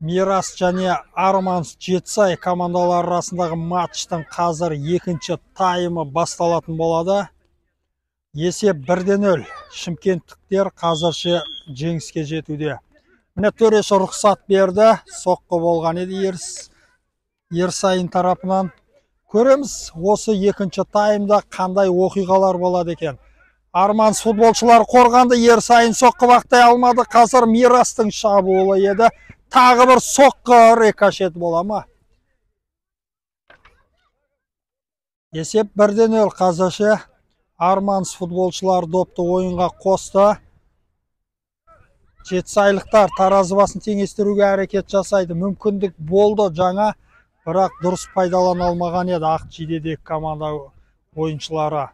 Мирас және Арманс Жетісай командалары арасындағы матчтың қазір екінші таймы басталатын болады. Есеп 1-0. Шымкенттіктер қазірше жеңіске жетуде. Міне төреші рұқсат берді. Соққы болған еді Ерсайын тарапынан. Көреміз, осы екінші таймда қандай оқиғалар болады екен. Арманс футболшылар қорғанды, Ерсайын соққы бақтай алмады. Қазір Мирастың шабуылы еді. Тағы бір соққы, рикошет бола ма? Есеп 1-0 қазірше. Арманс футболшылар допты ойынға қосты. Жетісайлықтар таразы басын теңестіруге әрекет жасайды. Мүмкіндік болды жаңа, бірақ дұрыс пайдалана алмаған еді ақ жейдедегі команда ойыншылары.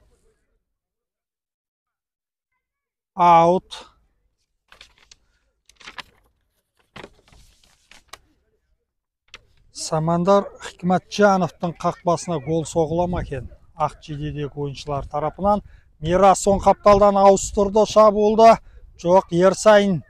Аут. Самандар Хикматжановтың қақпасына гол соғыла ма екен? Ақ жейдедегі ойыншылар тарапынан. Мирас оң қапталдан ауыстырды шабуылды. Жоқ, Ерсайын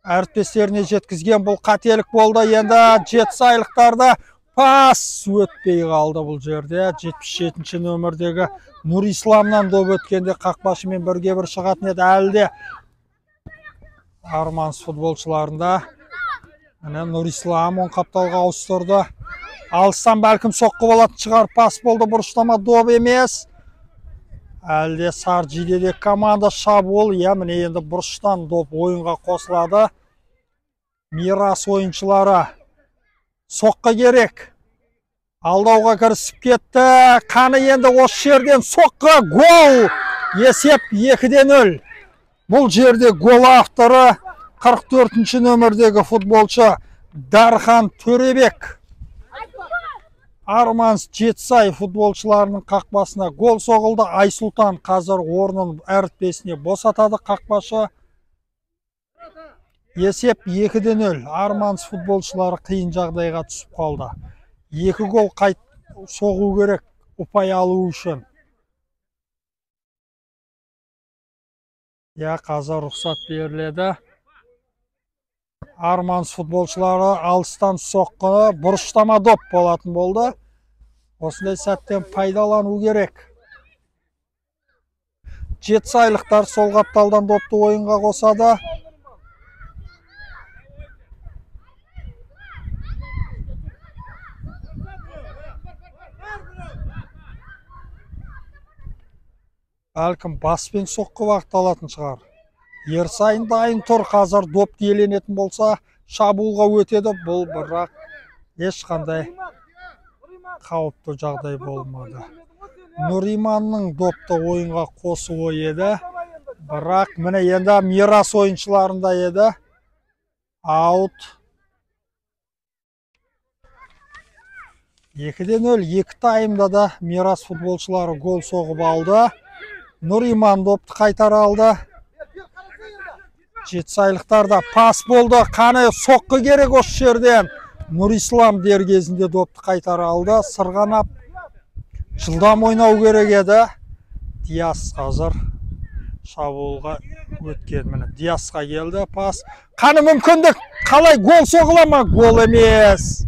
әріптестеріне жеткізген, бұл қателік болды. Енді жетісайлықтарда пас өтпей қалды бұл жерде. 77-ші нөмірдегі Нұрисламнан доп өткенде қақпашымен бірге бір шығатын еді. Әлде Арманс футболшыларында Нұрислам оң қапталға ауыстырды. Алыстан бәлкім соққы болатын шығар, пас болды, бұрыштама доп емес. Әлде сар жейдедегі команда шабуыл, міне енді бұрыштан доп ойынға қосылады. Мирас ойыншылары соққы керек. Алдауға кірісіп кетті. Қаны енді осы жерден соққы, гол! Есеп 2-0. Бұл жерде гол авторы 44-ші нөмірдегі футболшы Дархан Төребек. Арманс Жетісай футболшыларының қақпасына гол соғылды. Айсұлтан қазір орнын әріптесіне босатады қақпашы. Есеп 2-0. Арманс футболшылары қиын жағдайға түсіп қалды. 2 гол қайт соғу керек ұпай алу үшін. Қазір рұқсат беріледі. Арманс футболшылары алыстан соққы, бұрыштама доп болатын болды. Осындай сәттен пайдалану керек. Жетісайлықтар сол қапталдан допты ойынға қосады. Бәлкім баспен соққы бағытталатын шығар. Ерсайын дайын тұр, қазір доп иеленетін болса шабуылға өтеді. Бұл бірақ ешқандай қауіпті жағдай болмады. Нұриманның допты ойынға қосуы еді. Бірақ міне енді Мирас ойыншыларында еді. Аут. 2-0. 2 таймда да Мирас футболшылары гол соғып алды. Нұриман допты қайтара алды. Жетісайлықтарда пас болды. Қаны соққы керек осы жерден. Нұрислам дер кезінде допты қайтара алды. Сырғанап жылдам ойнау керек еді. Диас қазір шабуылға өткен. Міне Диасқа келді пас. Қаны мүмкіндік. Қалай гол соғыла ма? Гол емес.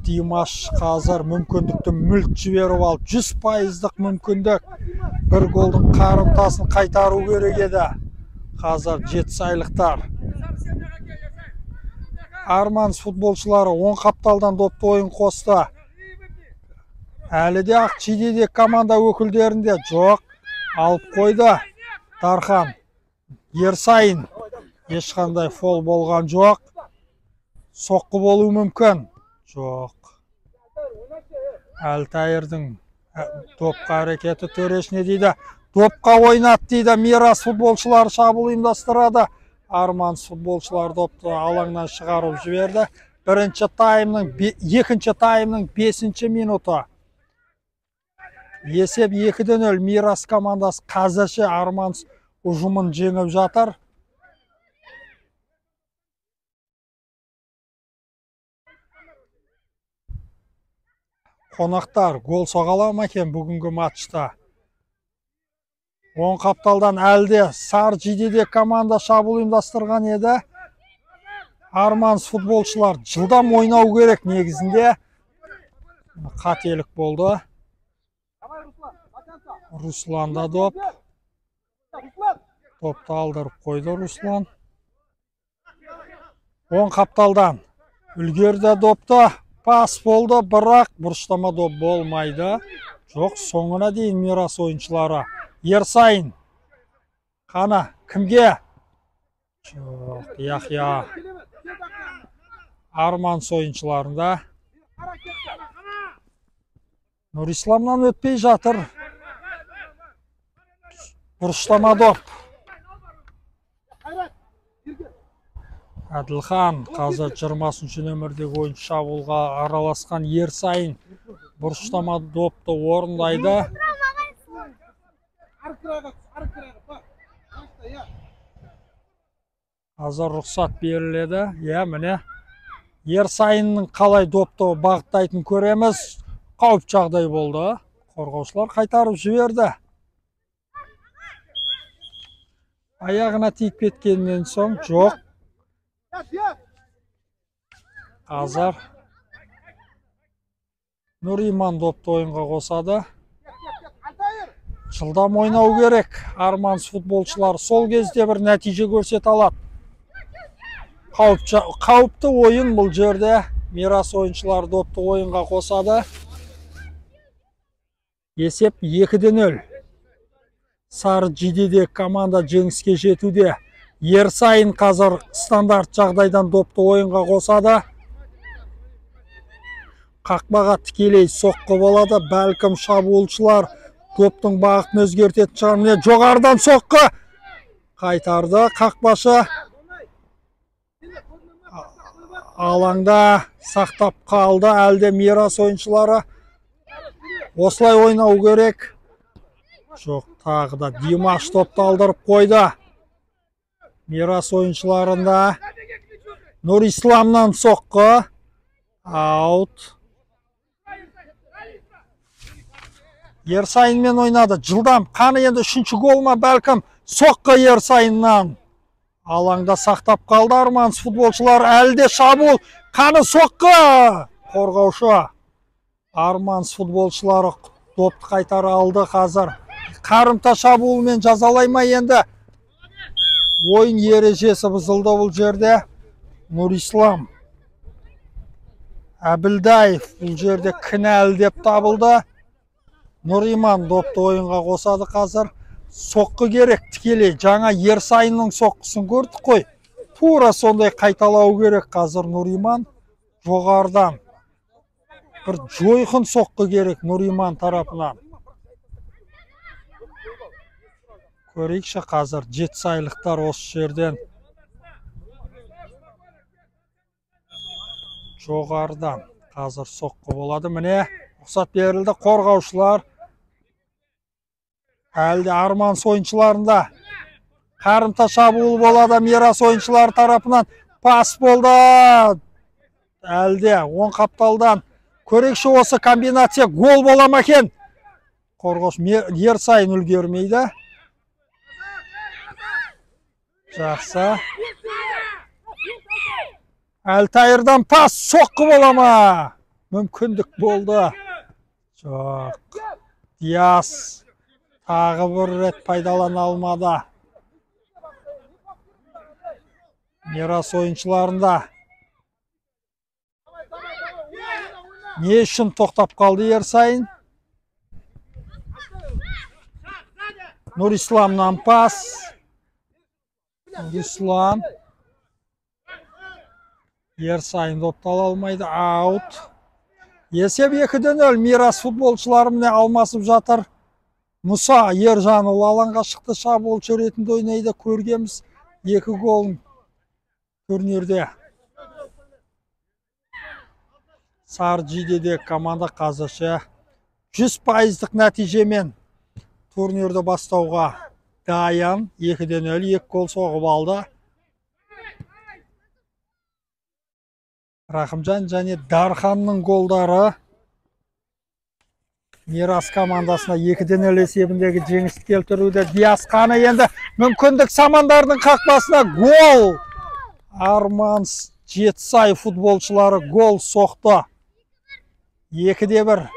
Димаш қазір мүмкіндікті мүлт жіберіп алып, 100%-дық мүмкіндік. Бір голдың қарымтасын қайтару керек еді. Қазір жетісайлықтар. Арманс футболшылары оң қапталдан допты ойын қосты. Әлі де ақ жейдедегі команда өкілдерінде жоқ. Алып қойды. Дархан. Ерсайын. Ешқандай фол болған жоқ. Соққы болу мүмкін. Жоқ. Әлтайырдың допқа әрекеті төрешіне дейді. Допқа ойнат дейді. Мирас футболшылар шабуыл ұйымдастырады. Арманс футболшылар допты алаңнан шығарып жіберді. Екінші таймның 5-ші минуты. Есеп 2-0. Мирас командасы қазірше Арманс ұжымын жеңіп жатыр. Қонақтар гол соғала ма екен бүгінгі матчта? Оң қапталдан әлде Сары Жидеде команда шабуыл ұйымдастырған еді. Арманс футболшылар жылдам ойнау керек негізінде. Қателік болды. Русланда доп. Топты алдырып қойды Руслан. Оң қапталдан үлгерді допты. Пас болды, бірақ бұрыштама доп болмайды. Жоқ, соңына дейін Мирас ойыншылары. Ерсайын. Қана, кімге? Жоқ, Яхия. Арманс ойыншыларында. Нұрисламнан өтпей жатыр. Бұрыштама доп. Әділхан қазір 20-шы нөмірдегі ойыншы шабуылға араласқан Ерсайын бұрыштама допты орындайды. Қазір рұқсат беріледі. Міне Ерсайынның қалай допты бағыттайтын көреміз. Қауіп жағдай болды. Қорғаушылар қайтарып жіберді. Аяғына тиіп кеткеннен соң жоқ. Қазір Нұриман допты ойынға қосады. Жылдам ойнау керек. Арманс футболшылар сол кезде бір нәтиже көрсете алады. Қауіпті ойын бұл жерде. Мирас ойыншылар допты ойынға қосады. Есеп 2-0. Сары Жидеде команда жеңіске жетуде. Ерсайын қазір стандарт жағдайдан допты ойынға қосады. Қақпаға тікелей соққы болады. Бәлкім шабуылшылар топтың бағытын өзгертетін шығар. Міне жоғарыдан соққы қайтарды қақпашы. Алаңда сақтап қалды. Әлде Мирас ойыншылары осылай ойнау керек. Жоқ, тағы да Димаш топты алдырып қойды. Мирас ойыншыларында Нұрисламнан соққы. Аут. Ерсайынмен ойнады. Жылдам. Қаны енді 3-ші гол ма бәлкім. Соққы Ерсайыннан. Алаңда сақтап қалды Арманс футболшылар. Әлде шабуыл. Қаны соққы. Қорғаушы. Арманс футболшылары допты қайтара алды қазір. Қарымта шабуылмен жазалай ма енді? Ойын ережесі бұзылды бұл жерде. Нұрислам. Әбілдаев бұл жерде кінәлі деп табылды. Нұриман допты ойынға қосады қазір. Соққы керек тікелей. Жаңа Ерсайынның соққысын көрдік қой. Тура сондай қайталау керек қазір Нұриман. Жоғардан. Бір жойқын соққы керек Нұриман тарапынан. Көрейікші қазір жетісайлықтар осы жерден. Жоғардан қазір соққы болады. Міне рұқсат берілді. Қорғаушылар. Әлде Арманс ойыншыларында қарымта шабуыл болады. Мирас ойыншылар тарапынан пас болды. Әлде оң қапталдан. Көрейікші осы комбинация гол бола ма екен? Қорғаушы Ерсайын үлгермейді. Жақсы. Әлтайырдан пас соққы бола ма? Мүмкіндік болды. Жоқ. Диас тағы бір рет пайдалана алмады. Мирас ойыншыларында. Не үшін тоқтап қалды Ерсайын? Нұрисламнан пас. Нұрислам. Ерсайын допты ала алмайды. Аут. Есеп 2-0. Мирас футболшылары міне алмасып жатыр. Мұса Ержанұлы алаңға шықты, шабуылшы ретінде ойнайды. Көргеміз 2 голын турнирде. Сары Жидеде команда қазірше 100% нәтижемен турнирді бастауға дайын. 2-0, 2 гол соғып алды. Рахымжан және Дарханның голдары. Мирас командасына 2-0 есебіндегі жеңіс келтіруде. Диас қаны енді мүмкіндік Самандардың қақпасына гол. Арман Жетісай футболшылары гол соқты. 2-1.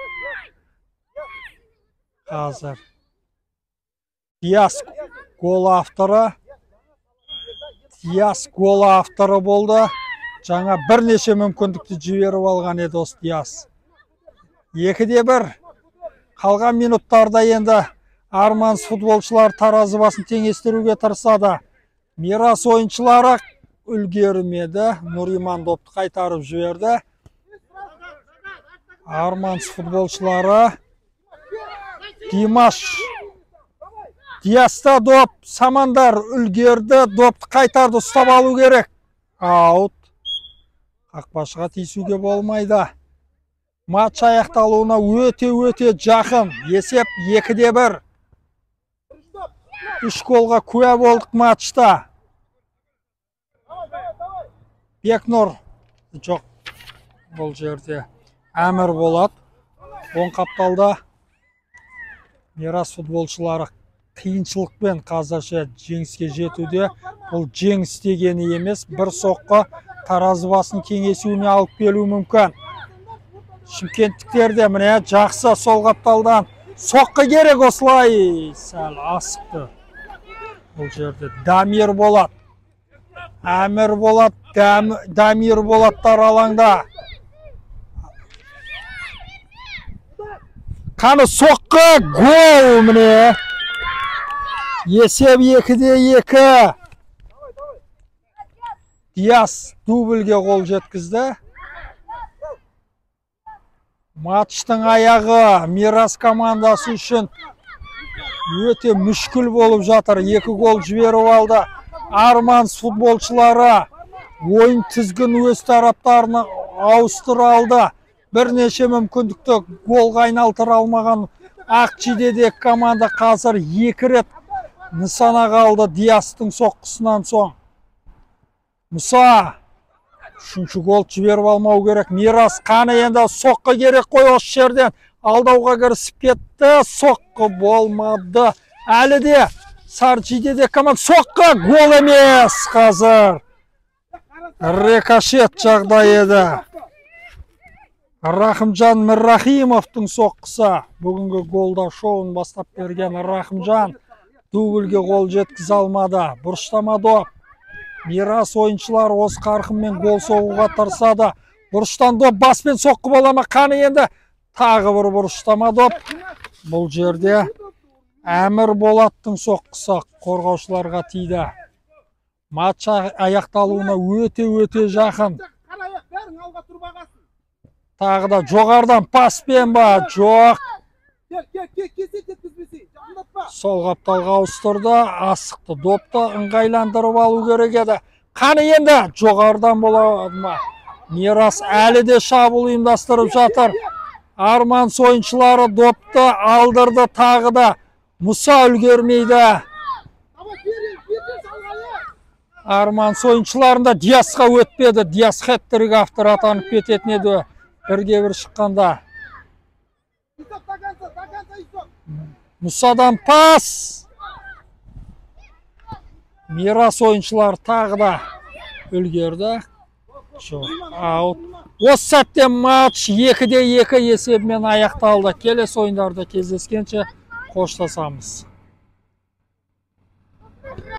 Қазір Диас гол авторы. Диас гол авторы болды. Жаңа бірнеше мүмкіндікті жіберіп алған еді осы Диас. 2-1. Қалған минуттарда енді Арманс футболшылар таразы басын теңестіруге тырысады. Мирас ойыншылары үлгермеді. Нұриман допты қайтарып жіберді. Арманс футболшылары Димаш Диаста доп, Самандар үлгерді, допты қайтарды, ұстап алу керек. Аут. Қақпашыға тиісуге болмайды. Матч аяқталуына өте жақын. Есеп 2-1. 3 голға куә болдық матчта. Бекнұр жоқ. Бұл жерде Әмір болады. Оң қапталда Мирас футболшылары қиыншылықпен қазірше жеңіске жетуде. Бұл жеңіс дегені емес, бір соққы таразы басын кеңесуіне алып келуі мүмкін. Шымкенттіктерде міне жақсы сол қапталдан соққы керек, осылай сәл асықты. Бұл жерде Дамир болады. Әмір болады, Дамир болаттар алаңда. Қаны соққы, гол міне. Есеп 2-2. Диас дубльге қол жеткізді. Матчтың аяғы Мирас командасы үшін өте мүшкіл болып жатыр. 2 гол жіберіп алды. Арманс футболшылары ойын тізгін өз тараптарына ауыстыра алды. Бірнеше мүмкіндікті голға айналдыра алмаған Ақжидедегі команда қазір 2 рет нысана қалды Диастың соққысынан соң. Мұса 3-ші гол жіберіп алмау керек. Мирас қаны енді соққы керек қой, осы жерден алдауға кірісіп кетті. Соққы болмады. Әлі де Саржидеде команда соққы, гол емес қазір. Рикошет жағдай еді. Рахымжан Міррахимовтың соққысы. Бүгінгі голда шоуын бастап берген Рахымжан дубльге қол жеткізе алмады. Бұрыштама доп. Мирас ойыншылар осы қарқынмен гол соғуға тырысады. Бұрыштан доп баспен соққы бола ма? Қаны енді тағы бір бұрыштама доп. Бұл жерде Әмір Болаттың соққысы қорғаушыларға тиді. Матч аяқталуына өте жақын. Тағы да жоғардан паспен ба? Жоқ. Сол қапталға ауыстырды, асықты допты ыңғайландырып алу керек еді. Қаны енді жоғардан болады ма? Мирас әлі де шабуыл ұйымдастырып жатыр. Арманс ойыншылары допты алдырды, тағы да Мұса үлгермейді. Арманс ойыншыларында Диасқа өтпеді. Диас хэт-трик авторы атанып кететін еді. 1-1 шыққанда. Мұсадан пас. Мирас ойыншылар тағы да үлгерді. Аут. Осы сәтте матч 2-2 есебімен аяқталды. Келесі ойындарда кездескенше қоштасамыз.